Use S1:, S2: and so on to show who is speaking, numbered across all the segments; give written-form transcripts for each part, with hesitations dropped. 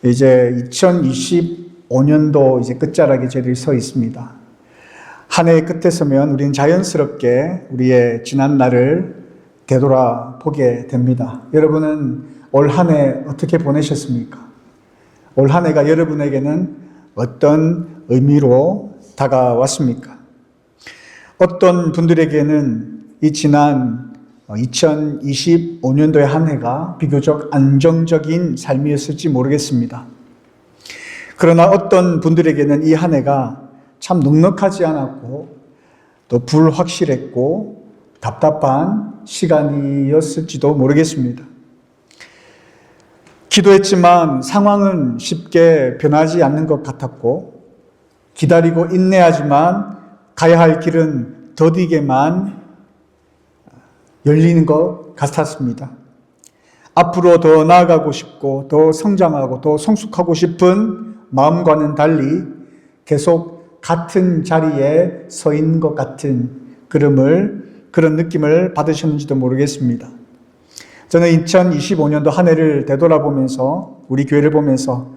S1: 이제 2025년도 이제 끝자락에 저희들이 서 있습니다. 한 해의 끝에 서면 우리는 자연스럽게 우리의 지난 날을 되돌아보게 됩니다. 여러분은 올 한 해 어떻게 보내셨습니까? 올 한 해가 여러분에게는 어떤 의미로 다가왔습니까? 어떤 분들에게는 이 지난 2025년도의 한 해가 비교적 안정적인 삶이었을지 모르겠습니다. 그러나 어떤 분들에게는 이 한 해가 참 넉넉하지 않았고 또 불확실했고 답답한 시간이었을지도 모르겠습니다. 기도했지만 상황은 쉽게 변하지 않는 것 같았고 기다리고 인내하지만 가야 할 길은 더디게만 열리는 것 같았습니다. 앞으로 더 나아가고 싶고 더 성장하고 더 성숙하고 싶은 마음과는 달리 계속 같은 자리에 서 있는 것 같은 그런 느낌을 받으셨는지도 모르겠습니다. 저는 2025년도 한 해를 되돌아보면서 우리 교회를 보면서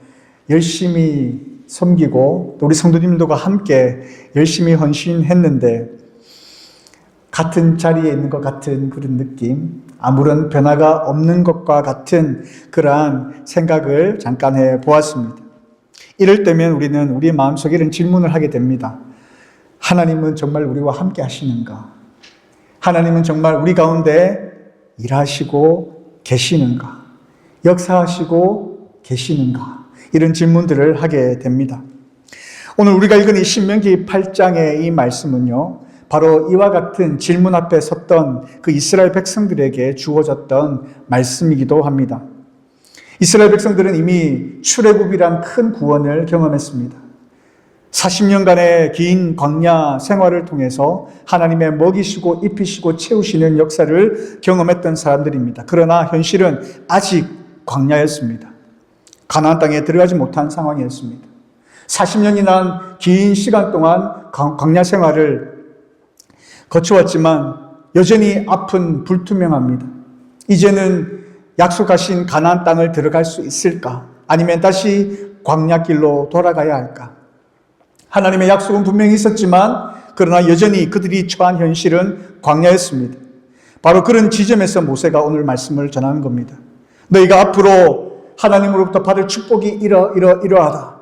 S1: 열심히 섬기고 또 우리 성도님들과 함께 열심히 헌신했는데 같은 자리에 있는 것 같은 그런 느낌, 아무런 변화가 없는 것과 같은 그러한 생각을 잠깐 해보았습니다. 이럴 때면 우리는 우리의 마음속에 이런 질문을 하게 됩니다. 하나님은 정말 우리와 함께 하시는가? 하나님은 정말 우리 가운데 일하시고 계시는가? 역사하시고 계시는가? 이런 질문들을 하게 됩니다. 오늘 우리가 읽은 이 신명기 8장의 이 말씀은요, 바로 이와 같은 질문 앞에 섰던 그 이스라엘 백성들에게 주어졌던 말씀이기도 합니다. 이스라엘 백성들은 이미 출애굽이란 큰 구원을 경험했습니다. 40년간의 긴 광야 생활을 통해서 하나님의 먹이시고 입히시고 채우시는 역사를 경험했던 사람들입니다. 그러나 현실은 아직 광야였습니다. 가나안 땅에 들어가지 못한 상황이었습니다. 40년이나 긴 시간 동안 광야 생활을 거쳐왔지만 여전히 앞은 불투명합니다. 이제는 약속하신 가나안 땅을 들어갈 수 있을까? 아니면 다시 광야길로 돌아가야 할까? 하나님의 약속은 분명히 있었지만 그러나 여전히 그들이 처한 현실은 광야였습니다. 바로 그런 지점에서 모세가 오늘 말씀을 전하는 겁니다. 너희가 앞으로 하나님으로부터 받을 축복이 이러하다.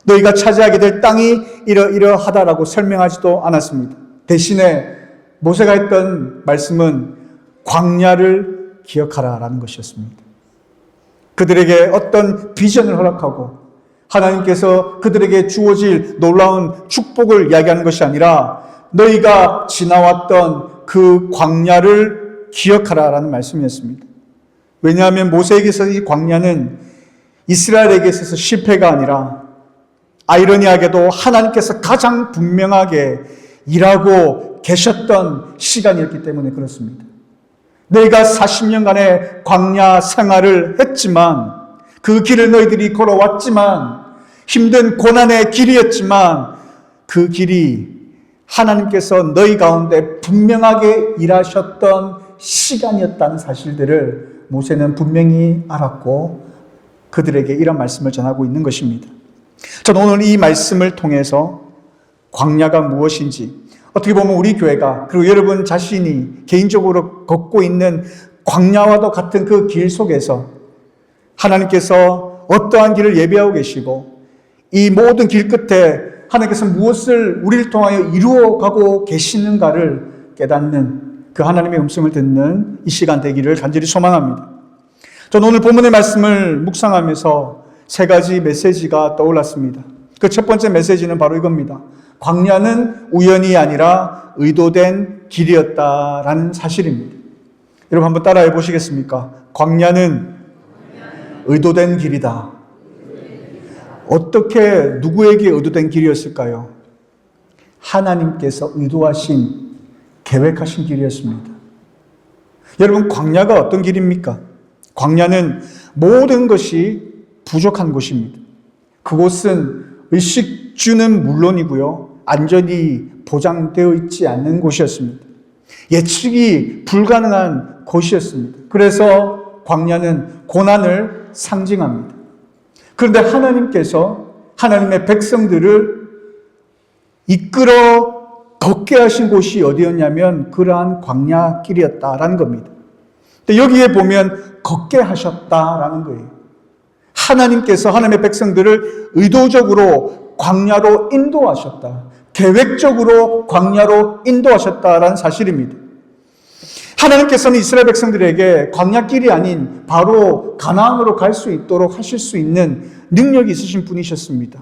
S1: 너희가 차지하게 될 땅이 이러하다라고 설명하지도 않았습니다. 대신에 모세가 했던 말씀은 광야를 기억하라라는 것이었습니다. 그들에게 어떤 비전을 허락하고 하나님께서 그들에게 주어질 놀라운 축복을 이야기하는 것이 아니라 너희가 지나왔던 그 광야를 기억하라라는 말씀이었습니다. 왜냐하면 모세에게서 이 광야는 이스라엘에게 있어서 실패가 아니라 아이러니하게도 하나님께서 가장 분명하게 일하고 계셨던 시간이었기 때문에 그렇습니다. 너희가 40년간의 광야 생활을 했지만 그 길을 너희들이 걸어왔지만 힘든 고난의 길이었지만 그 길이 하나님께서 너희 가운데 분명하게 일하셨던 시간이었다는 사실들을 모세는 분명히 알았고 그들에게 이런 말씀을 전하고 있는 것입니다. 저는 오늘 이 말씀을 통해서 광야가 무엇인지 어떻게 보면 우리 교회가 그리고 여러분 자신이 개인적으로 걷고 있는 광야와도 같은 그 길 속에서 하나님께서 어떠한 길을 예비하고 계시고 이 모든 길 끝에 하나님께서 무엇을 우리를 통하여 이루어가고 계시는가를 깨닫는 그 하나님의 음성을 듣는 이 시간 되기를 간절히 소망합니다. 저는 오늘 본문의 말씀을 묵상하면서 세 가지 메시지가 떠올랐습니다. 그 첫 번째 메시지는 바로 이겁니다. 광야는 우연이 아니라 의도된 길이었다라는 사실입니다. 여러분 한번 따라해 보시겠습니까? 광야는 의도된 길이다. 어떻게 누구에게 의도된 길이었을까요? 하나님께서 의도하신 계획하신 길이었습니다. 여러분 광야가 어떤 길입니까? 광야는 모든 것이 부족한 곳입니다. 그곳은 의식주는 물론이고요. 안전이 보장되어 있지 않는 곳이었습니다. 예측이 불가능한 곳이었습니다. 그래서 광야는 고난을 상징합니다. 그런데 하나님께서 하나님의 백성들을 이끌어 걷게 하신 곳이 어디였냐면 그러한 광야길이었다라는 겁니다. 근데 여기에 보면 걷게 하셨다라는 거예요. 하나님께서 하나님의 백성들을 의도적으로 광야로 인도하셨다. 계획적으로 광야로 인도하셨다라는 사실입니다. 하나님께서는 이스라엘 백성들에게 광야길이 아닌 바로 가나안으로 갈 수 있도록 하실 수 있는 능력이 있으신 분이셨습니다.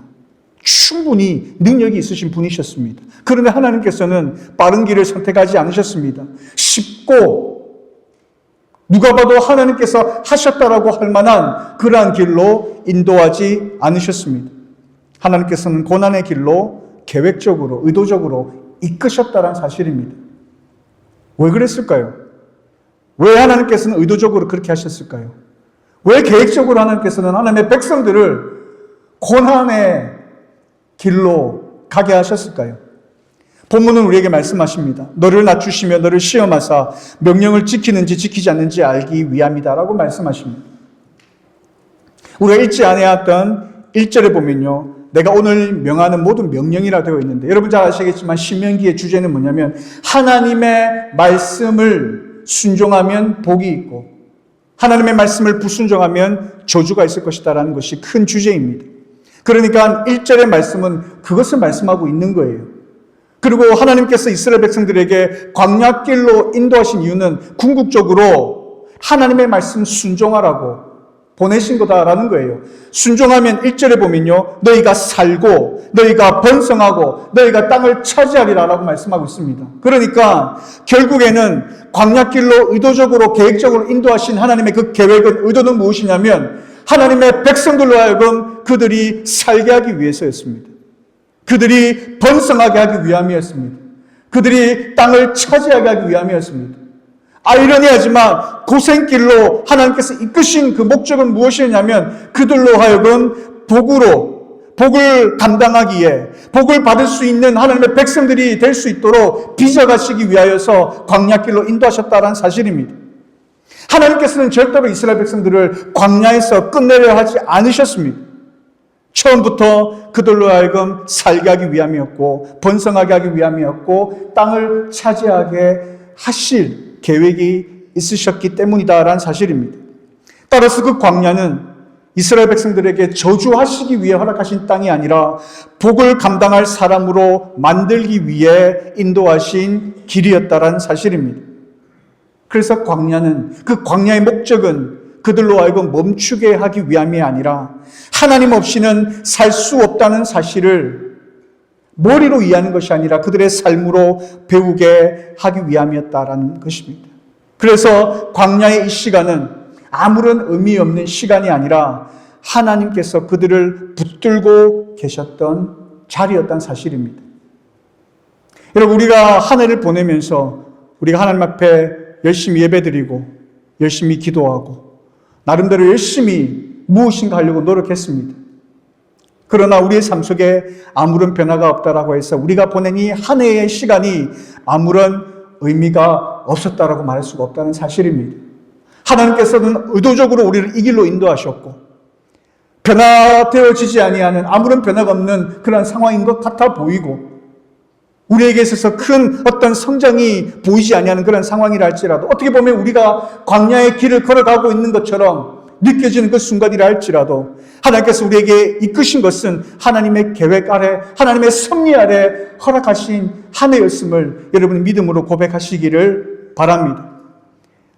S1: 충분히 능력이 있으신 분이셨습니다. 그런데 하나님께서는 빠른 길을 선택하지 않으셨습니다. 쉽고 누가 봐도 하나님께서 하셨다라고 할 만한 그러한 길로 인도하지 않으셨습니다. 하나님께서는 고난의 길로 계획적으로 의도적으로 이끄셨다는 사실입니다. 왜 그랬을까요? 왜 하나님께서는 의도적으로 그렇게 하셨을까요? 왜 계획적으로 하나님께서는 하나님의 백성들을 고난의 길로 가게 하셨을까요? 본문은 우리에게 말씀하십니다. 너를 낮추시며 너를 시험하사 명령을 지키는지 지키지 않는지 알기 위함이다라고 말씀하십니다. 우리가 읽지 않았던 1절에 보면요, 내가 오늘 명하는 모든 명령이라 되어 있는데, 여러분 잘 아시겠지만 신명기의 주제는 뭐냐면 하나님의 말씀을 순종하면 복이 있고 하나님의 말씀을 불순종하면 저주가 있을 것이다라는 것이 큰 주제입니다. 그러니까 1절의 말씀은 그것을 말씀하고 있는 거예요. 그리고 하나님께서 이스라엘 백성들에게 광야길로 인도하신 이유는 궁극적으로 하나님의 말씀 순종하라고 보내신 거다라는 거예요. 순종하면 1절에 보면요, 너희가 살고 너희가 번성하고 너희가 땅을 차지하리라라고 말씀하고 있습니다. 그러니까 결국에는 광야길로 의도적으로 계획적으로 인도하신 하나님의 그 계획은, 의도는 무엇이냐면 하나님의 백성들로 하여금 그들이 살게 하기 위해서였습니다. 그들이 번성하게 하기 위함이었습니다. 그들이 땅을 차지하게 하기 위함이었습니다. 아이러니하지만 고생길로 하나님께서 이끄신 그 목적은 무엇이었냐면 그들로 하여금 복을 감당하기에, 복을 받을 수 있는 하나님의 백성들이 될 수 있도록 빚어가시기 위하여서 광야길로 인도하셨다는 사실입니다. 하나님께서는 절대로 이스라엘 백성들을 광야에서 끝내려 하지 않으셨습니다. 처음부터 그들로 하여금 살게 하기 위함이었고 번성하게 하기 위함이었고 땅을 차지하게 하실 계획이 있으셨기 때문이다라는 사실입니다. 따라서 그 광야는 이스라엘 백성들에게 저주하시기 위해 허락하신 땅이 아니라 복을 감당할 사람으로 만들기 위해 인도하신 길이었다라는 사실입니다. 그래서 광야는, 그 광야의 목적은 그들로 하여금 멈추게 하기 위함이 아니라 하나님 없이는 살 수 없다는 사실을 머리로 이해하는 것이 아니라 그들의 삶으로 배우게 하기 위함이었다라는 것입니다. 그래서 광야의 이 시간은 아무런 의미 없는 시간이 아니라 하나님께서 그들을 붙들고 계셨던 자리였다는 사실입니다. 여러분, 우리가 한 해를 보내면서 우리가 하나님 앞에 열심히 예배드리고 열심히 기도하고 나름대로 열심히 무엇인가 하려고 노력했습니다. 그러나 우리의 삶 속에 아무런 변화가 없다라고 해서 우리가 보낸 이 한 해의 시간이 아무런 의미가 없었다라고 말할 수가 없다는 사실입니다. 하나님께서는 의도적으로 우리를 이 길로 인도하셨고 변화되어지지 아니하는, 아무런 변화가 없는 그런 상황인 것 같아 보이고 우리에게 있어서 큰 어떤 성장이 보이지 아니하는 그런 상황이라 할지라도, 어떻게 보면 우리가 광야의 길을 걸어가고 있는 것처럼 느껴지는 그 순간이라 할지라도 하나님께서 우리에게 이끄신 것은 하나님의 계획 아래, 하나님의 섭리 아래 허락하신 한 해였음을 여러분 믿음으로 고백하시기를 바랍니다.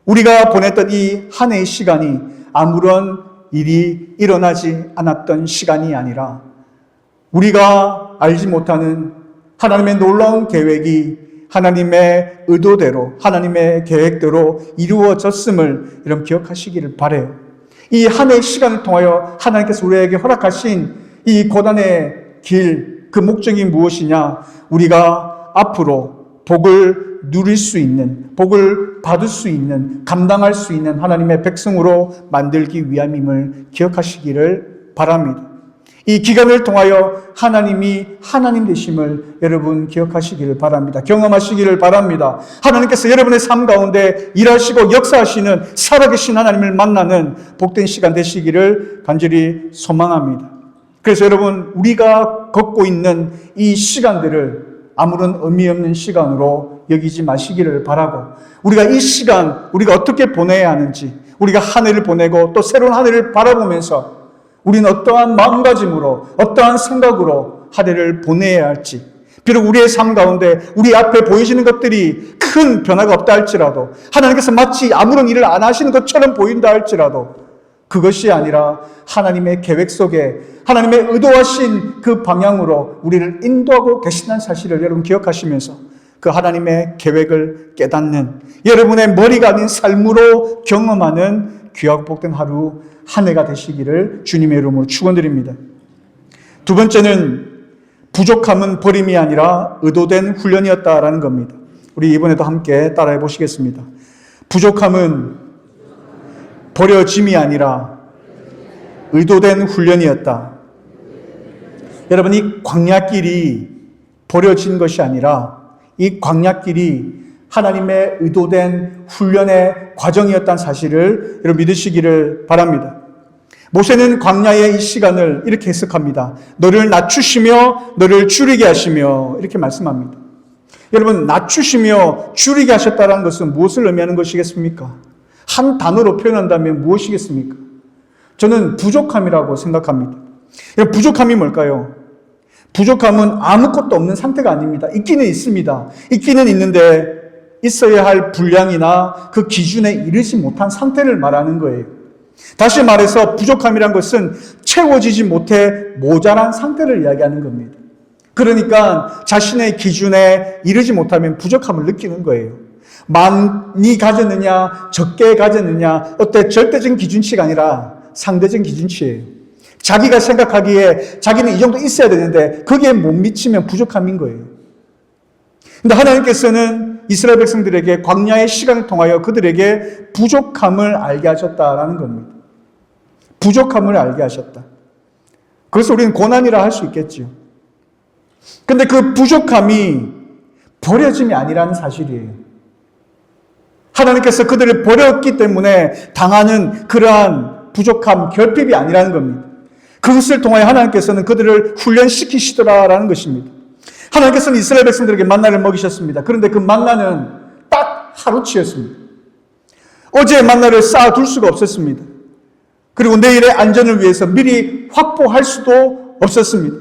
S1: 우리가 보냈던 이 한 해의 시간이 아무런 일이 일어나지 않았던 시간이 아니라 우리가 알지 못하는 하나님의 놀라운 계획이 하나님의 의도대로, 하나님의 계획대로 이루어졌음을 여러분 기억하시기를 바라요. 이 한 해의 시간을 통하여 하나님께서 우리에게 허락하신 이 고난의 길, 그 목적이 무엇이냐? 우리가 앞으로 복을 누릴 수 있는, 복을 받을 수 있는, 감당할 수 있는 하나님의 백성으로 만들기 위함임을 기억하시기를 바랍니다. 이 기간을 통하여 하나님이 하나님 되심을 여러분 기억하시기를 바랍니다. 경험하시기를 바랍니다. 하나님께서 여러분의 삶 가운데 일하시고 역사하시는 살아계신 하나님을 만나는 복된 시간 되시기를 간절히 소망합니다. 그래서 여러분, 우리가 걷고 있는 이 시간들을 아무런 의미 없는 시간으로 여기지 마시기를 바라고, 우리가 이 시간 우리가 어떻게 보내야 하는지, 우리가 한 해를 보내고 또 새로운 한 해를 바라보면서 우리는 어떠한 마음가짐으로, 어떠한 생각으로 한 해를 보내야 할지, 비록 우리의 삶 가운데 우리 앞에 보이시는 것들이 큰 변화가 없다 할지라도, 하나님께서 마치 아무런 일을 안 하시는 것처럼 보인다 할지라도, 그것이 아니라 하나님의 계획 속에 하나님의 의도하신 그 방향으로 우리를 인도하고 계신다는 사실을 여러분 기억하시면서 그 하나님의 계획을 깨닫는, 여러분의 머리가 아닌 삶으로 경험하는 귀하고 복된 하루 한 해가 되시기를 주님의 이름으로 축원드립니다. 두 번째는 부족함은 버림이 아니라 의도된 훈련이었다라는 겁니다. 우리 이번에도 함께 따라해 보시겠습니다. 부족함은 버려짐이 아니라 의도된 훈련이었다. 여러분, 이 광야길이 버려진 것이 아니라 이 광야길이 하나님의 의도된 훈련의 과정이었다는 사실을 여러분 믿으시기를 바랍니다. 모세는 광야의 이 시간을 이렇게 해석합니다. 너를 낮추시며 너를 줄이게 하시며, 이렇게 말씀합니다. 여러분, 낮추시며 줄이게 하셨다는 것은 무엇을 의미하는 것이겠습니까? 한 단어로 표현한다면 무엇이겠습니까? 저는 부족함이라고 생각합니다. 부족함이 뭘까요? 부족함은 아무것도 없는 상태가 아닙니다. 있기는 있습니다. 있기는 있는데 있어야 할 분량이나 그 기준에 이르지 못한 상태를 말하는 거예요. 다시 말해서 부족함이란 것은 채워지지 못해 모자란 상태를 이야기하는 겁니다. 그러니까 자신의 기준에 이르지 못하면 부족함을 느끼는 거예요. 많이 가졌느냐 적게 가졌느냐, 어때 절대적인 기준치가 아니라 상대적인 기준치예요. 자기가 생각하기에 자기는 이 정도 있어야 되는데 거기에 못 미치면 부족함인 거예요. 근데 하나님께서는 이스라엘 백성들에게 광야의 시간을 통하여 그들에게 부족함을 알게 하셨다라는 겁니다. 부족함을 알게 하셨다. 그래서 우리는 고난이라 할 수 있겠죠. 근데 그 부족함이 버려짐이 아니라는 사실이에요. 하나님께서 그들을 버렸기 때문에 당하는 그러한 부족함, 결핍이 아니라는 겁니다. 그것을 통하여 하나님께서는 그들을 훈련시키시더라라는 것입니다. 하나님께서는 이스라엘 백성들에게 만나를 먹이셨습니다. 그런데 그 만나는 딱 하루치였습니다. 어제의 만나를 쌓아둘 수가 없었습니다. 그리고 내일의 안전을 위해서 미리 확보할 수도 없었습니다.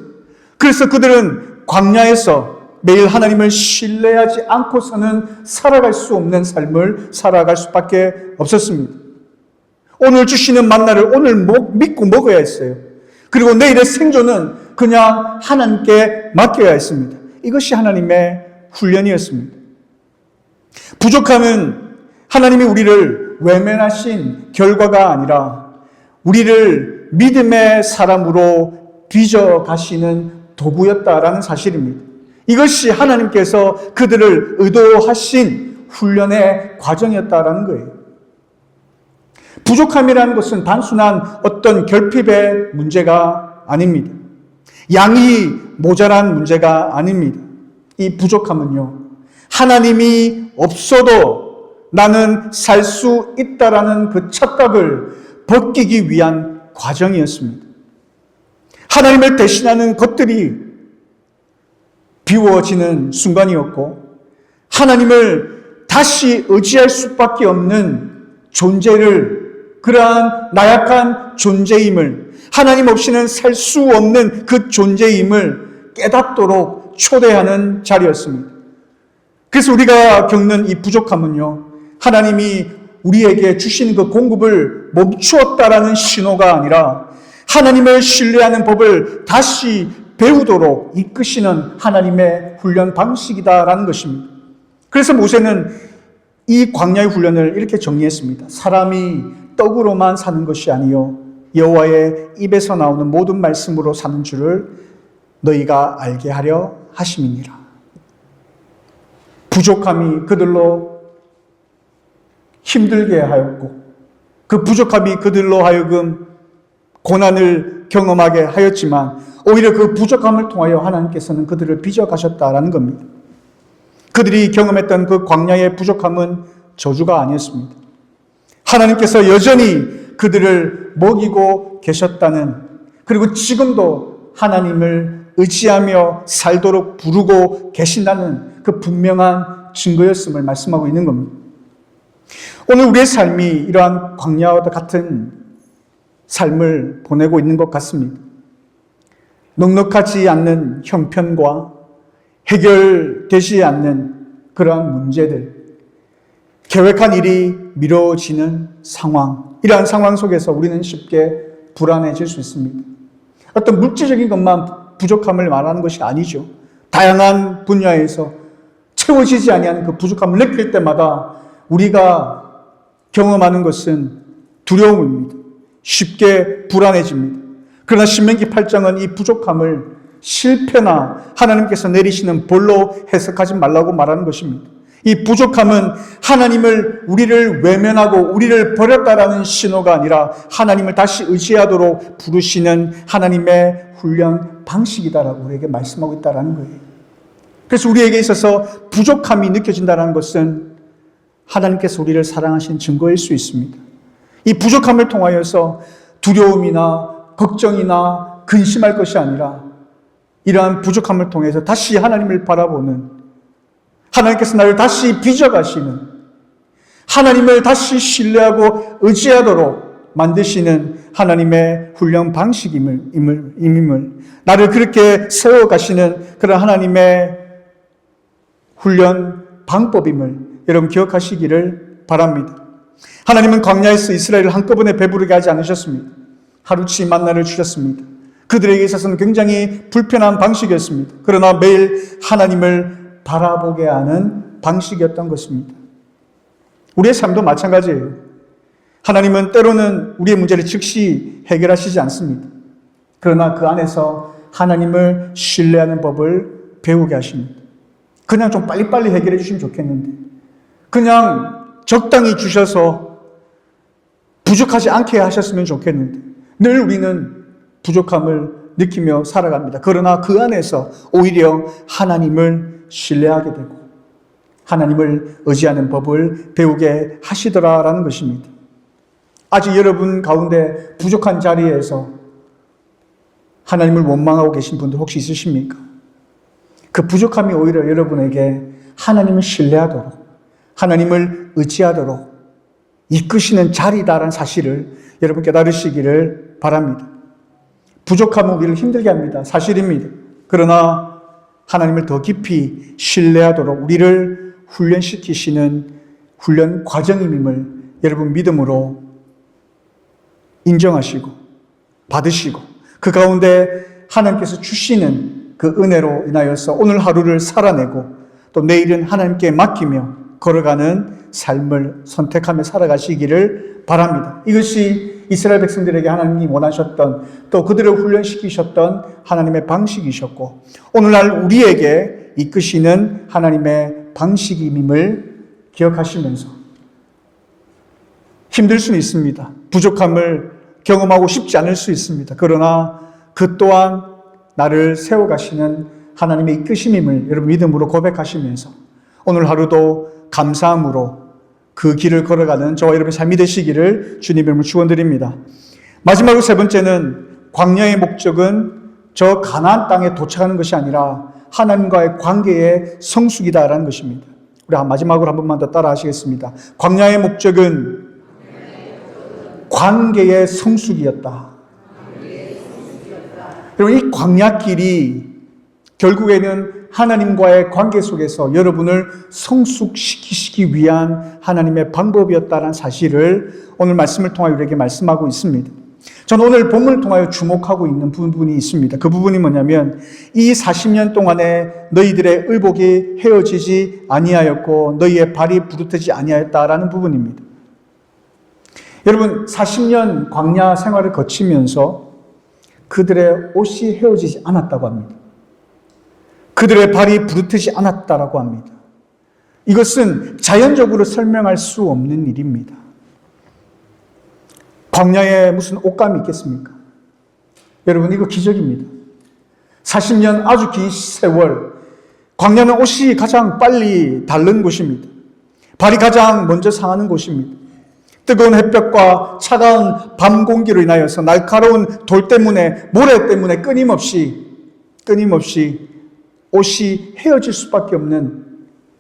S1: 그래서 그들은 광야에서 매일 하나님을 신뢰하지 않고서는 살아갈 수 없는 삶을 살아갈 수밖에 없었습니다. 오늘 주시는 만나를 오늘 믿고 먹어야 했어요. 그리고 내일의 생존은 그냥 하나님께 맡겨야 했습니다. 이것이 하나님의 훈련이었습니다. 부족함은 하나님이 우리를 외면하신 결과가 아니라 우리를 믿음의 사람으로 빚어가시는 도구였다라는 사실입니다. 이것이 하나님께서 그들을 의도하신 훈련의 과정이었다라는 거예요. 부족함이라는 것은 단순한 어떤 결핍의 문제가 아닙니다. 양이 모자란 문제가 아닙니다. 이 부족함은요, 하나님이 없어도 나는 살 수 있다라는 그 착각을 벗기기 위한 과정이었습니다. 하나님을 대신하는 것들이 비워지는 순간이었고, 하나님을 다시 의지할 수밖에 없는 존재를, 그러한 나약한 존재임을, 하나님 없이는 살 수 없는 그 존재임을 깨닫도록 초대하는 자리였습니다. 그래서 우리가 겪는 이 부족함은요, 하나님이 우리에게 주시는 그 공급을 멈추었다라는 신호가 아니라 하나님을 신뢰하는 법을 다시 배우도록 이끄시는 하나님의 훈련 방식이다라는 것입니다. 그래서 모세는 이 광야의 훈련을 이렇게 정리했습니다. 사람이 떡으로만 사는 것이 아니요 여호와의 입에서 나오는 모든 말씀으로 사는 줄을 너희가 알게 하려 하심이니라. 부족함이 그들로 힘들게 하였고, 그 부족함이 그들로 하여금 고난을 경험하게 하였지만 오히려 그 부족함을 통하여 하나님께서는 그들을 빚어가셨다라는 겁니다. 그들이 경험했던 그 광야의 부족함은 저주가 아니었습니다. 하나님께서 여전히 그들을 먹이고 계셨다는, 그리고 지금도 하나님을 의지하며 살도록 부르고 계신다는 그 분명한 증거였음을 말씀하고 있는 겁니다. 오늘 우리의 삶이 이러한 광야와 같은 삶을 보내고 있는 것 같습니다. 넉넉하지 않는 형편과 해결되지 않는 그러한 문제들, 계획한 일이 미뤄지는 상황, 이러한 상황 속에서 우리는 쉽게 불안해질 수 있습니다. 어떤 물질적인 것만 부족함을 말하는 것이 아니죠. 다양한 분야에서 채워지지 아니하는 그 부족함을 느낄 때마다 우리가 경험하는 것은 두려움입니다. 쉽게 불안해집니다. 그러나 신명기 8장은 이 부족함을 실패나 하나님께서 내리시는 벌로 해석하지 말라고 말하는 것입니다. 이 부족함은 하나님을, 우리를 외면하고 우리를 버렸다라는 신호가 아니라 하나님을 다시 의지하도록 부르시는 하나님의 훈련 방식이다라고 우리에게 말씀하고 있다는 거예요. 그래서 우리에게 있어서 부족함이 느껴진다는 것은 하나님께서 우리를 사랑하신 증거일 수 있습니다. 이 부족함을 통하여서 두려움이나 걱정이나 근심할 것이 아니라 이러한 부족함을 통해서 다시 하나님을 바라보는, 하나님께서 나를 다시 빚어가시는, 하나님을 다시 신뢰하고 의지하도록 만드시는 하나님의 훈련 방식임을, 나를 그렇게 세워가시는 그런 하나님의 훈련 방법임을 여러분 기억하시기를 바랍니다. 하나님은 광야에서 이스라엘을 한꺼번에 배부르게 하지 않으셨습니다. 하루치 만나를 주셨습니다. 그들에게 있어서는 굉장히 불편한 방식이었습니다. 그러나 매일 하나님을 바라보게 하는 방식이었던 것입니다. 우리의 삶도 마찬가지예요. 하나님은 때로는 우리의 문제를 즉시 해결하시지 않습니다. 그러나 그 안에서 하나님을 신뢰하는 법을 배우게 하십니다. 그냥 좀 빨리빨리 해결해 주시면 좋겠는데, 그냥 적당히 주셔서 부족하지 않게 하셨으면 좋겠는데, 늘 우리는 부족함을 느끼며 살아갑니다. 그러나 그 안에서 오히려 하나님을 신뢰하게 되고 하나님을 의지하는 법을 배우게 하시더라라는 것입니다. 아직 여러분 가운데 부족한 자리에서 하나님을 원망하고 계신 분들 혹시 있으십니까? 그 부족함이 오히려 여러분에게 하나님을 신뢰하도록, 하나님을 의지하도록 이끄시는 자리다라는 사실을 여러분 깨달으시기를 바랍니다. 부족함은 우리를 힘들게 합니다. 사실입니다. 그러나 하나님을 더 깊이 신뢰하도록 우리를 훈련시키시는 훈련 과정임을 여러분 믿음으로 인정하시고 받으시고 그 가운데 하나님께서 주시는 그 은혜로 인하여서 오늘 하루를 살아내고 또 내일은 하나님께 맡기며 걸어가는 삶을 선택하며 살아가시기를 바랍니다. 이것이 이스라엘 백성들에게 하나님이 원하셨던, 또 그들을 훈련시키셨던 하나님의 방식이셨고 오늘날 우리에게 이끄시는 하나님의 방식임을 기억하시면서, 힘들 수는 있습니다. 부족함을 경험하고 싶지 않을 수 있습니다. 그러나 그 또한 나를 세워가시는 하나님의 이끄심임을 여러분 믿음으로 고백하시면서 오늘 하루도 감사함으로 그 길을 걸어가는 저와 여러분의 삶이 되시기를 주님의 이름으로 축원드립니다. 마지막으로 세 번째는, 광야의 목적은 저 가나안 땅에 도착하는 것이 아니라 하나님과의 관계의 성숙이다라는 것입니다. 우리 마지막으로 한 번만 더 따라 하시겠습니다. 광야의 목적은 관계의 성숙이었다. 여러분, 이 광야길이 결국에는 하나님과의 관계 속에서 여러분을 성숙시키기 위한 하나님의 방법이었다는 사실을 오늘 말씀을 통하여 우리에게 말씀하고 있습니다. 저는 오늘 본문을 통하여 주목하고 있는 부분이 있습니다. 그 부분이 뭐냐면 이 40년 동안에 너희들의 의복이 헤어지지 아니하였고 너희의 발이 부르트지 아니하였다라는 부분입니다. 여러분, 40년 광야 생활을 거치면서 그들의 옷이 헤어지지 않았다고 합니다. 그들의 발이 부르트지 않았다라고 합니다. 이것은 자연적으로 설명할 수 없는 일입니다. 광야에 무슨 옷감이 있겠습니까? 여러분, 이거 기적입니다. 40년 아주 긴 세월, 광야는 옷이 가장 빨리 닳는 곳입니다. 발이 가장 먼저 상하는 곳입니다. 뜨거운 햇볕과 차가운 밤 공기로 인하여서 날카로운 돌 때문에, 모래 때문에 끊임없이 옷이 헤어질 수밖에 없는,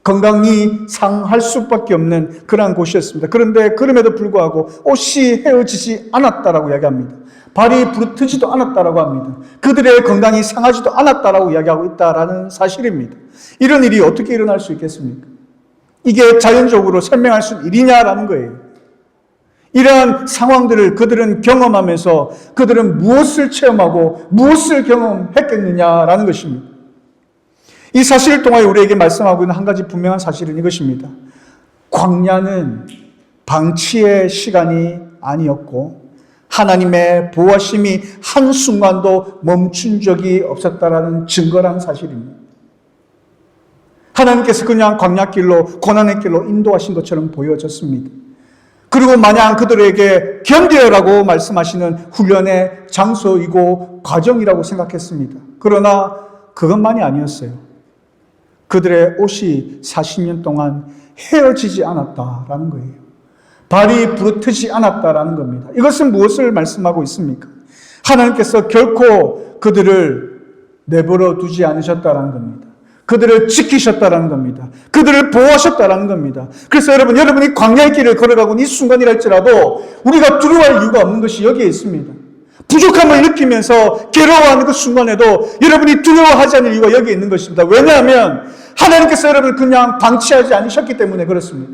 S1: 건강이 상할 수밖에 없는 그러한 곳이었습니다. 그런데 그럼에도 불구하고 옷이 헤어지지 않았다라고 이야기합니다. 발이 부르트지도 않았다라고 합니다. 그들의 건강이 상하지도 않았다라고 이야기하고 있다라는 사실입니다. 이런 일이 어떻게 일어날 수 있겠습니까? 이게 자연적으로 설명할 수 있는 일이냐라는 거예요. 이러한 상황들을 그들은 경험하면서 그들은 무엇을 체험하고 무엇을 경험했겠느냐라는 것입니다. 이 사실을 통하여 우리에게 말씀하고 있는 한 가지 분명한 사실은 이것입니다. 광야는 방치의 시간이 아니었고 하나님의 보호하심이 한순간도 멈춘 적이 없었다라는 증거라는 사실입니다. 하나님께서 그냥 광야길로, 고난의 길로 인도하신 것처럼 보여졌습니다. 그리고 마냥 그들에게 견뎌라고 말씀하시는 훈련의 장소이고 과정이라고 생각했습니다. 그러나 그것만이 아니었어요. 그들의 옷이 40년 동안 헤어지지 않았다라는 거예요. 발이 부르트지 않았다라는 겁니다. 이것은 무엇을 말씀하고 있습니까? 하나님께서 결코 그들을 내버려 두지 않으셨다라는 겁니다. 그들을 지키셨다라는 겁니다. 그들을 보호하셨다라는 겁니다. 그래서 여러분이 광야의 길을 걸어가고 이 순간이랄지라도 우리가 두려워할 이유가 없는 것이 여기에 있습니다. 부족함을 느끼면서 괴로워하는 그 순간에도 여러분이 두려워하지 않을 이유가 여기에 있는 것입니다. 왜냐하면 하나님께서 여러분을 그냥 방치하지 않으셨기 때문에 그렇습니다.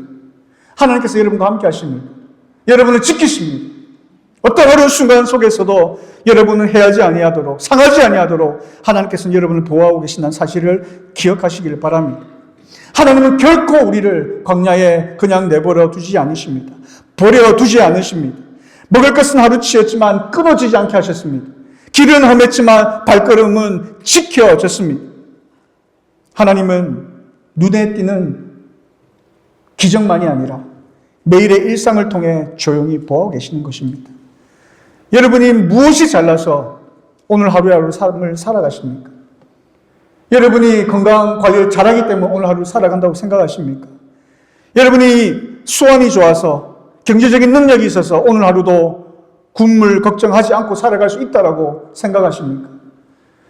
S1: 하나님께서 여러분과 함께 하십니다. 여러분을 지키십니다. 어떤 어려운 순간 속에서도 여러분은 해하지 아니하도록, 상하지 아니하도록 하나님께서는 여러분을 보호하고 계신다는 사실을 기억하시길 바랍니다. 하나님은 결코 우리를 광야에 그냥 내버려 두지 않으십니다. 버려두지 않으십니다. 먹을 것은 하루치였지만 끊어지지 않게 하셨습니다. 길은 험했지만 발걸음은 지켜졌습니다. 하나님은 눈에 띄는 기적만이 아니라 매일의 일상을 통해 조용히 보호하고 계시는 것입니다. 여러분이 무엇이 잘나서 오늘 하루하루 삶을 살아가십니까? 여러분이 건강 관리를 잘하기 때문에 오늘 하루 살아간다고 생각하십니까? 여러분이 수완이 좋아서 경제적인 능력이 있어서 오늘 하루도 군물 걱정하지 않고 살아갈 수 있다고 생각하십니까?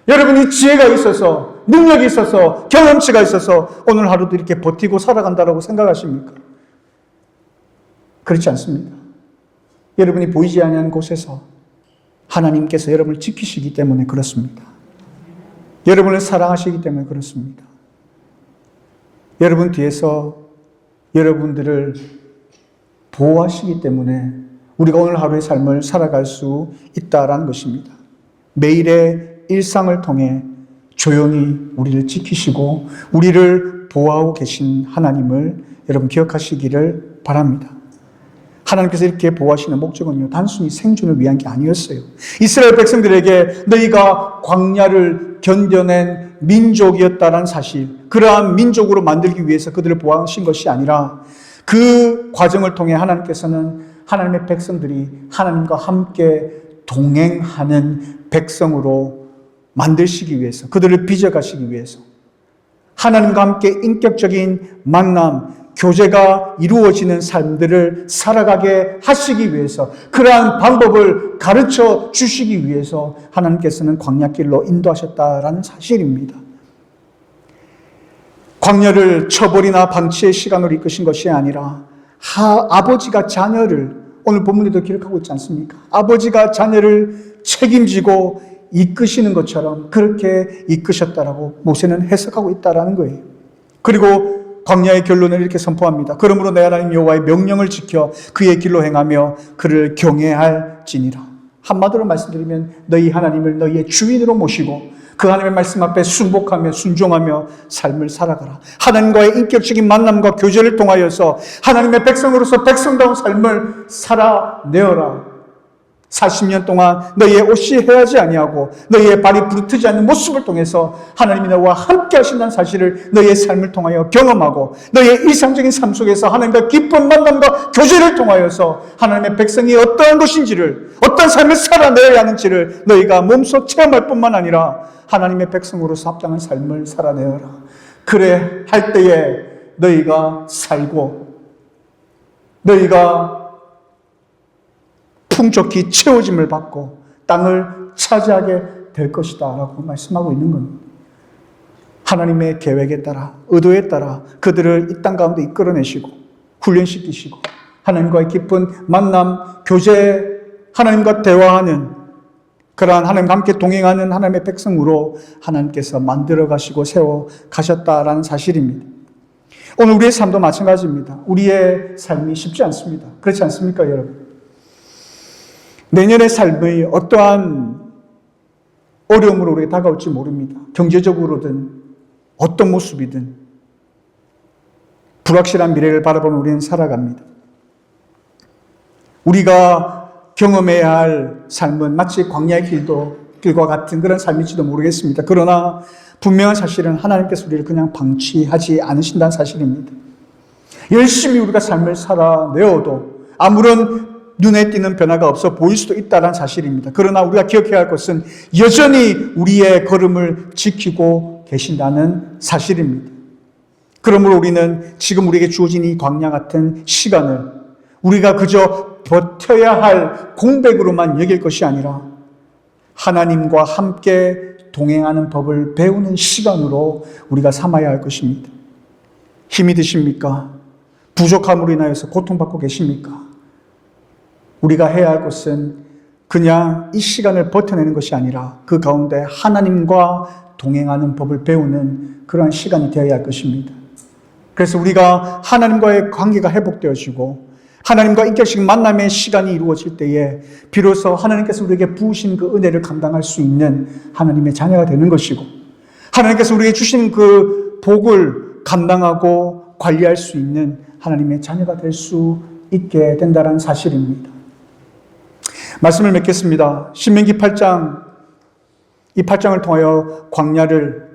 S1: 여러분이 지혜가 있어서, 능력이 있어서, 경험치가 있어서 오늘 하루도 이렇게 버티고 살아간다고 생각하십니까? 그렇지 않습니다. 여러분이 보이지 않는 곳에서 하나님께서 여러분을 지키시기 때문에 그렇습니다. 여러분을 사랑하시기 때문에 그렇습니다. 여러분 뒤에서 여러분들을 보호하시기 때문에 우리가 오늘 하루의 삶을 살아갈 수 있다라는 것입니다. 매일의 일상을 통해 조용히 우리를 지키시고 우리를 보호하고 계신 하나님을 여러분 기억하시기를 바랍니다. 하나님께서 이렇게 보호하시는 목적은요, 단순히 생존을 위한 게 아니었어요. 이스라엘 백성들에게 너희가 광야를 견뎌낸 민족이었다는 사실, 그러한 민족으로 만들기 위해서 그들을 보호하신 것이 아니라 그 과정을 통해 하나님께서는 하나님의 백성들이 하나님과 함께 동행하는 백성으로 만드시기 위해서, 그들을 빚어가시기 위해서 하나님과 함께 인격적인 만남, 교제가 이루어지는 삶들을 살아가게 하시기 위해서, 그러한 방법을 가르쳐 주시기 위해서 하나님께서는 광야길로 인도하셨다라는 사실입니다. 광야를 처벌이나 방치의 시간으로 이끄신 것이 아니라 아버지가 자녀를, 오늘 본문에도 기록하고 있지 않습니까? 아버지가 자녀를 책임지고 이끄시는 것처럼 그렇게 이끄셨다라고 모세는 해석하고 있다라는 거예요. 그리고 광야의 결론을 이렇게 선포합니다. 그러므로 내 하나님 여호와의 명령을 지켜 그의 길로 행하며 그를 경외할지니라. 한마디로 말씀드리면 너희 하나님을 너희의 주인으로 모시고 그 하나님의 말씀 앞에 순복하며 순종하며 삶을 살아가라. 하나님과의 인격적인 만남과 교제를 통하여서 하나님의 백성으로서 백성다운 삶을 살아내어라. 40년 동안 너희의 옷이 헤어지지 아니하고 너희의 발이 부르트지 않는 모습을 통해서 하나님이 너와 함께 하신다는 사실을 너희의 삶을 통하여 경험하고 너희의 일상적인 삶 속에서 하나님과 깊은 만남과 교제를 통하여서 하나님의 백성이 어떠한 것인지를, 어떤 삶을 살아내야 하는지를 너희가 몸소 체험할 뿐만 아니라 하나님의 백성으로서 합당한 삶을 살아내어라. 그래 할 때에 너희가 살고 너희가 풍족히 채워짐을 받고 땅을 차지하게 될 것이다 라고 말씀하고 있는 겁니다. 하나님의 계획에 따라, 의도에 따라 그들을 이 땅 가운데 이끌어내시고 훈련시키시고 하나님과의 깊은 만남, 교제, 하나님과 대화하는 그러한 하나님과 함께 동행하는 하나님의 백성으로 하나님께서 만들어 가시고 세워 가셨다라는 사실입니다. 오늘 우리의 삶도 마찬가지입니다. 우리의 삶이 쉽지 않습니다. 그렇지 않습니까, 여러분? 내년의 삶의 어떠한 어려움으로 우리에게 다가올지 모릅니다. 경제적으로든 어떤 모습이든 불확실한 미래를 바라보는 우리는 살아갑니다. 우리가 경험해야 할 삶은 마치 광야의 길과 같은 그런 삶일지도 모르겠습니다. 그러나 분명한 사실은 하나님께서 우리를 그냥 방치하지 않으신다는 사실입니다. 열심히 우리가 삶을 살아내어도 아무런 눈에 띄는 변화가 없어 보일 수도 있다는 사실입니다. 그러나 우리가 기억해야 할 것은 여전히 우리의 걸음을 지키고 계신다는 사실입니다. 그러므로 우리는 지금 우리에게 주어진 이 광야 같은 시간을 우리가 그저 버텨야 할 공백으로만 여길 것이 아니라 하나님과 함께 동행하는 법을 배우는 시간으로 우리가 삼아야 할 것입니다. 힘이 드십니까? 부족함으로 인하여서 고통받고 계십니까? 우리가 해야 할 것은 그냥 이 시간을 버텨내는 것이 아니라 그 가운데 하나님과 동행하는 법을 배우는 그러한 시간이 되어야 할 것입니다. 그래서 우리가 하나님과의 관계가 회복되어지고 하나님과 인격적인 만남의 시간이 이루어질 때에 비로소 하나님께서 우리에게 부으신 그 은혜를 감당할 수 있는 하나님의 자녀가 되는 것이고 하나님께서 우리에게 주신 그 복을 감당하고 관리할 수 있는 하나님의 자녀가 될 수 있게 된다는 사실입니다. 말씀을 맺겠습니다. 신명기 8장, 이 8장을 통하여 광야를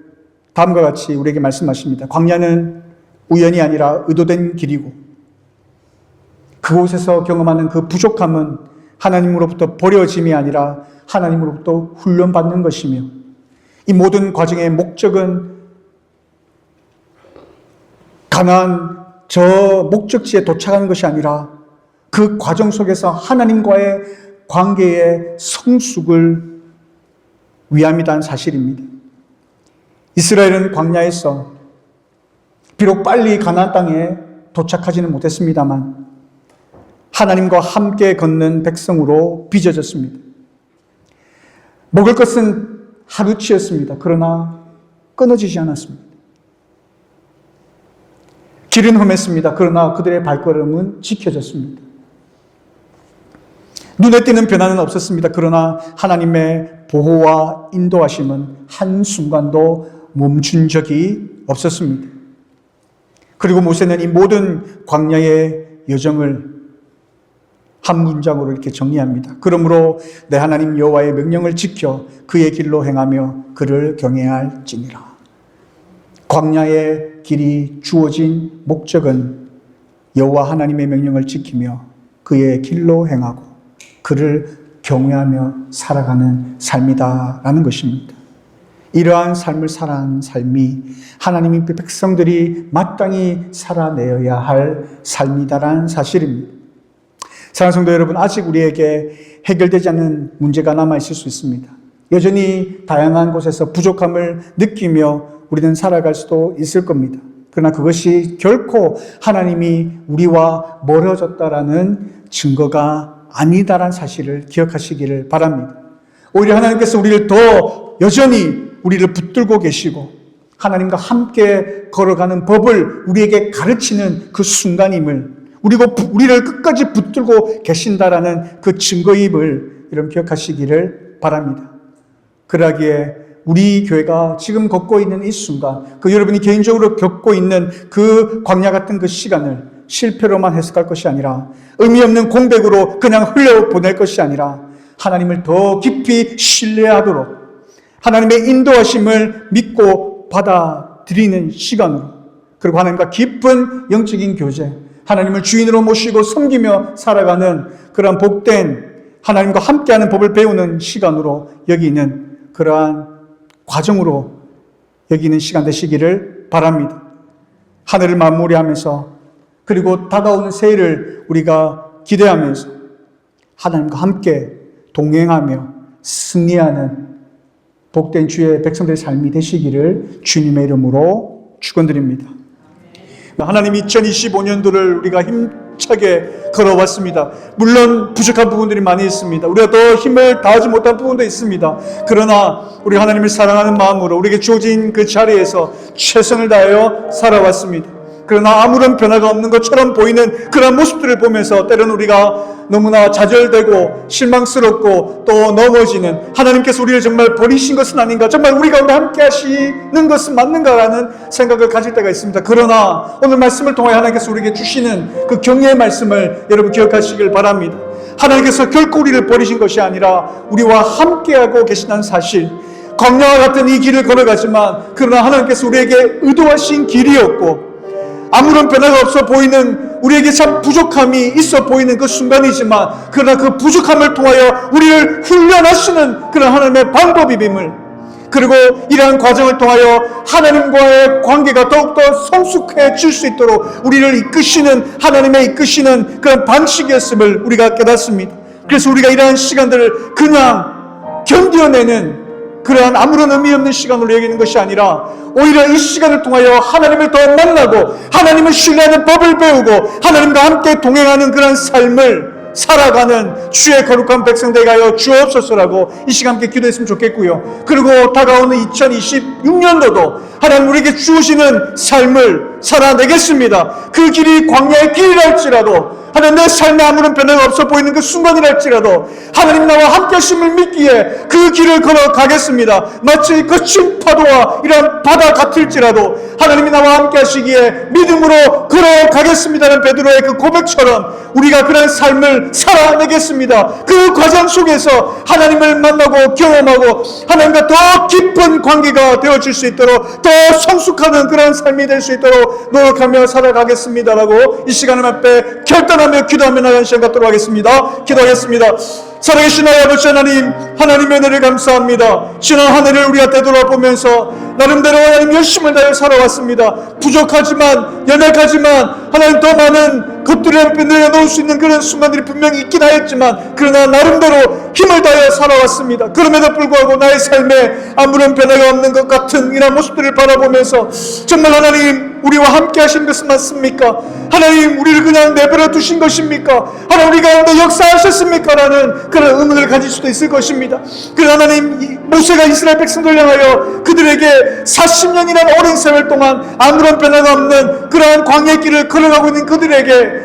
S1: 다음과 같이 우리에게 말씀하십니다. 광야는 우연이 아니라 의도된 길이고 그곳에서 경험하는 그 부족함은 하나님으로부터 버려짐이 아니라 하나님으로부터 훈련받는 것이며 이 모든 과정의 목적은 가나안 저 목적지에 도착하는 것이 아니라 그 과정 속에서 하나님과의 관계의 성숙을 위함이라는 사실입니다. 이스라엘은 광야에서 비록 빨리 가나안 땅에 도착하지는 못했습니다만 하나님과 함께 걷는 백성으로 빚어졌습니다. 먹을 것은 하루치였습니다. 그러나 끊어지지 않았습니다. 길은 험했습니다. 그러나 그들의 발걸음은 지켜졌습니다. 눈에 띄는 변화는 없었습니다. 그러나 하나님의 보호와 인도하심은 한순간도 멈춘 적이 없었습니다. 그리고 모세는 이 모든 광야의 여정을 한 문장으로 이렇게 정리합니다. 그러므로 내 하나님 여호와의 명령을 지켜 그의 길로 행하며 그를 경외할지니라. 광야의 길이 주어진 목적은 여호와 하나님의 명령을 지키며 그의 길로 행하고 그를 경외하며 살아가는 삶이다라는 것입니다. 이러한 삶을 살아가는 삶이 하나님의 백성들이 마땅히 살아내어야 할 삶이다라는 사실입니다. 사랑하는 성도 여러분, 아직 우리에게 해결되지 않는 문제가 남아있을 수 있습니다. 여전히 다양한 곳에서 부족함을 느끼며 우리는 살아갈 수도 있을 겁니다. 그러나 그것이 결코 하나님이 우리와 멀어졌다라는 증거가 아니다라는 사실을 기억하시기를 바랍니다. 오히려 하나님께서 우리를 더 여전히 우리를 붙들고 계시고 하나님과 함께 걸어가는 법을 우리에게 가르치는 그 순간임을 우리를 끝까지 붙들고 계신다라는 그 증거임을 여러분 기억하시기를 바랍니다. 그러기에 우리 교회가 지금 걷고 있는 이 순간, 그 여러분이 개인적으로 겪고 있는 그 광야 같은 그 시간을 실패로만 해석할 것이 아니라 의미 없는 공백으로 그냥 흘려보낼 것이 아니라 하나님을 더 깊이 신뢰하도록 하나님의 인도하심을 믿고 받아들이는 시간으로, 그리고 하나님과 깊은 영적인 교제, 하나님을 주인으로 모시고 섬기며 살아가는 그러한 복된 하나님과 함께하는 법을 배우는 시간으로 여기는 그러한 과정으로 여기는 시간 되시기를 바랍니다. 하늘을 마무리하면서 그리고 다가오는 새해를 우리가 기대하면서 하나님과 함께 동행하며 승리하는 복된 주의 백성들의 삶이 되시기를 주님의 이름으로 축원드립니다. 하나님 2025년도를 우리가 힘차게 걸어왔습니다. 물론 부족한 부분들이 많이 있습니다. 우리가 더 힘을 다하지 못한 부분도 있습니다. 그러나 우리 하나님을 사랑하는 마음으로 우리에게 주어진 그 자리에서 최선을 다하여 살아왔습니다. 그러나 아무런 변화가 없는 것처럼 보이는 그런 모습들을 보면서 때로는 우리가 너무나 좌절되고 실망스럽고 또 넘어지는, 하나님께서 우리를 정말 버리신 것은 아닌가, 정말 우리 가운데 함께 하시는 것은 맞는가라는 생각을 가질 때가 있습니다. 그러나 오늘 말씀을 통하여 하나님께서 우리에게 주시는 그 격려의 말씀을 여러분 기억하시길 바랍니다. 하나님께서 결코 우리를 버리신 것이 아니라 우리와 함께하고 계시다는 사실, 광야와 같은 이 길을 걸어가지만 그러나 하나님께서 우리에게 의도하신 길이었고 아무런 변화가 없어 보이는, 우리에게 참 부족함이 있어 보이는 그 순간이지만 그러나 그 부족함을 통하여 우리를 훈련하시는 그런 하나님의 방법임을, 그리고 이러한 과정을 통하여 하나님과의 관계가 더욱더 성숙해질 수 있도록 우리를 이끄시는, 하나님의 이끄시는 그런 방식이었음을 우리가 깨닫습니다. 그래서 우리가 이러한 시간들을 그냥 견뎌내는 그러한 아무런 의미 없는 시간으로 여기는 것이 아니라 오히려 이 시간을 통하여 하나님을 더 만나고 하나님을 신뢰하는 법을 배우고 하나님과 함께 동행하는 그런 삶을 살아가는 주의 거룩한 백성 되게 하여 주옵소서라고 이 시간 함께 기도했으면 좋겠고요. 그리고 다가오는 2026년도도 하나님 우리에게 주시는 삶을 살아내겠습니다. 그 길이 광야의 길이랄지라도, 하나님 내 삶에 아무런 변화가 없어 보이는 그 순간이랄지라도 하나님 나와 함께 하심을 믿기에 그 길을 걸어가겠습니다. 마치 거친 파도와 이런 바다 같을지라도 하나님이 나와 함께 하시기에 믿음으로 걸어가겠습니다는 베드로의 그 고백처럼 우리가 그런 삶을 살아내겠습니다. 그 과정 속에서 하나님을 만나고 경험하고 하나님과 더 깊은 관계가 되어질 수 있도록 더 성숙하는 그런 삶이 될 수 있도록 노력하며 살아가겠습니다라고 이 시간을 앞에 결단하며 기도하며 나가는 시간 갖도록 하겠습니다. 기도하겠습니다. 살아계신 아버지 하나님, 하나님의 은혜를 감사합니다. 지난 한 해를 우리가 되돌아보면서 나름대로 하나님 열심을 다해 살아왔습니다. 부족하지만 연약하지만 하나님 더 많은 것들을 내려놓을 수 있는 그런 순간들이 분명히 있긴 하였지만 그러나 나름대로 힘을 다해 살아왔습니다. 그럼에도 불구하고 나의 삶에 아무런 변화가 없는 것 같은 이런 모습들을 바라보면서 정말 하나님 우리와 함께 하신 것은 맞습니까? 하나님 우리를 그냥 내버려 두신 것입니까? 하나님 우리 가운데 역사하셨습니까? 라는 그런 의문을 가질 수도 있을 것입니다. 그러나 하나님 모세가 이스라엘 백성들 향하여 그들에게 40년이라는 오랜 세월 동안 아무런 변화가 없는 그러한 광야의 길을 걸어가고 있는 그들에게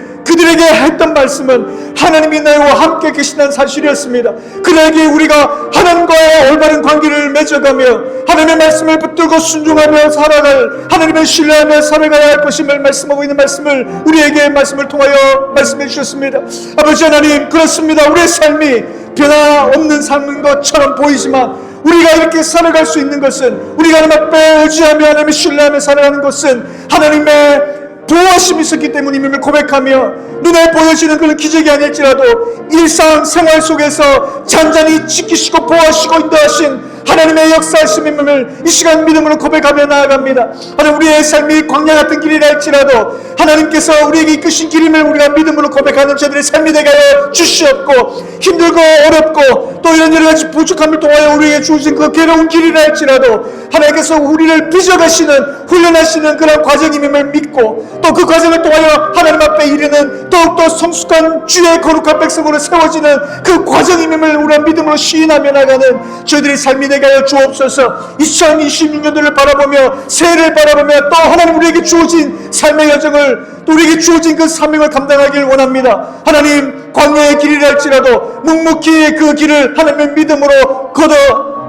S1: 했던 말씀은 하나님이 나와 함께 계신다는 사실이었습니다. 그들에게 우리가 하나님과의 올바른 관계를 맺어가며 하나님의 말씀을 붙들고 순종하며 살아갈, 하나님을 신뢰하며 살아가야 할 것임을 말씀하고 있는 말씀을 우리에게 말씀을 통하여 말씀해 주셨습니다. 아버지 하나님, 그렇습니다. 우리의 삶이 변화없는 삶인 것처럼 보이지만 우리가 이렇게 살아갈 수 있는 것은, 우리가 하나님 앞에 의지하며 하나님을 신뢰하며 살아가는 것은 하나님의 도와심이 있었기 때문임을 고백하며 눈에 보여지는 그런 기적이 아닐지라도 일상생활 속에서 잔잔히 지키시고 보호하시고 인도하신 하나님의 역사하심임을 이 시간 믿음으로 고백하며 나아갑니다. 하나님 우리의 삶이 광야 같은 길이라 할지라도 하나님께서 우리에게 이끄신 길임을 우리가 믿음으로 고백하는 저들의 삶이 되게 하여 주시옵고, 힘들고 어렵고 또 이런 여러 가지 부족함을 통하여 우리에게 주신 그 괴로운 길이라 할지라도 하나님께서 우리를 빚어가시는 훈련하시는 그런 과정임을 믿고 또 그 과정을 통하여 하나님 앞에 이르는 더욱더 성숙한 주의 거룩한 백성으로 세워지는 그 과정임을 우리가 믿음으로 시인하며 나가는 저희들의 삶이 되게 하여 주옵소서. 2026년도를 바라보며 새해를 바라보며 또 하나님 우리에게 주어진 삶의 여정을, 또 우리에게 주어진 그 사명을 감당하길 원합니다. 하나님 광야의 길이라 할지라도 묵묵히 그 길을 하나님의 믿음으로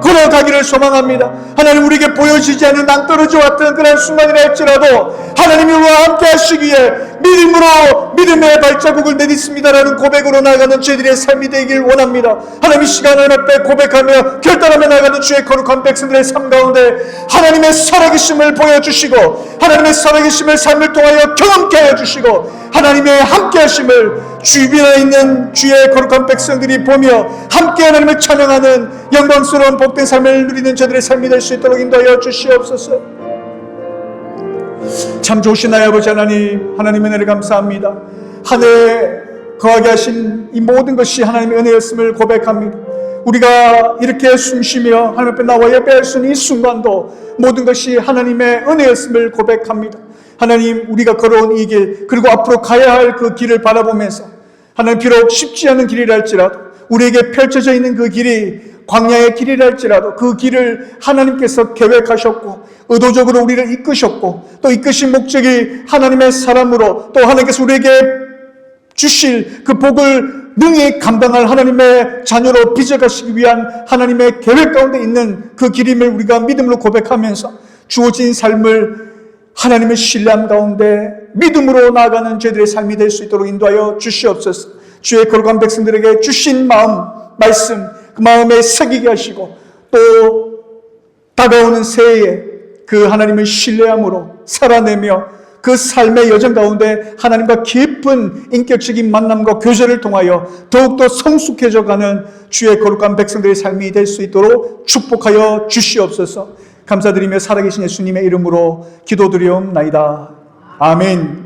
S1: 걸어가기를 소망합니다. 하나님 우리에게 보여지지 않는 낭떠러지 같은 그런 순간이라 할지라도 하나님이 우리와 함께 하시기에 믿음으로 믿음의 발자국을 내딛습니다라는 고백으로 나아가는 저희들의 삶이 되길 원합니다. 하나님 이 시간 하나님 앞에 고백하며 결단하며 나아가는 주의 거룩한 백성들의 삶 가운데 하나님의 살아계심을 보여주시고 하나님의 살아계심을 삶을 통하여 경험케 하여 주시고 하나님의 함께하심을 주변에 있는 주의 거룩한 백성들이 보며 함께 하나님을 찬양하는 영광스러운 복된 삶을 누리는 저들의 삶이 될 수 있도록 인도하여 주시옵소서. 참 좋으신 나의 아버지 하나님, 하나님의 은혜를 감사합니다. 한 해 거하게 하신 이 모든 것이 하나님의 은혜였음을 고백합니다. 우리가 이렇게 숨쉬며 하나님 앞에 나와 예배할 수 있는 이 순간도 모든 것이 하나님의 은혜였음을 고백합니다. 하나님, 우리가 걸어온 이 길, 그리고 앞으로 가야 할 그 길을 바라보면서 하나님, 비록 쉽지 않은 길이라 할지라도 우리에게 펼쳐져 있는 그 길이 광야의 길이라 할지라도 그 길을 하나님께서 계획하셨고 의도적으로 우리를 이끄셨고 또 이끄신 목적이 하나님의 사람으로 또 하나님께서 우리에게 주실 그 복을 능히 감당할 하나님의 자녀로 빚어가시기 위한 하나님의 계획 가운데 있는 그 길임을 우리가 믿음으로 고백하면서 주어진 삶을 하나님의 신뢰함 가운데 믿음으로 나아가는 저희들의 삶이 될 수 있도록 인도하여 주시옵소서. 주의 거룩한 백성들에게 주신 마음, 말씀, 그 마음에 새기게 하시고 또 다가오는 새해에 그 하나님을 신뢰함으로 살아내며 그 삶의 여정 가운데 하나님과 깊은 인격적인 만남과 교제를 통하여 더욱더 성숙해져가는 주의 거룩한 백성들의 삶이 될 수 있도록 축복하여 주시옵소서. 감사드리며 살아계신 예수님의 이름으로 기도드리옵나이다. 아멘.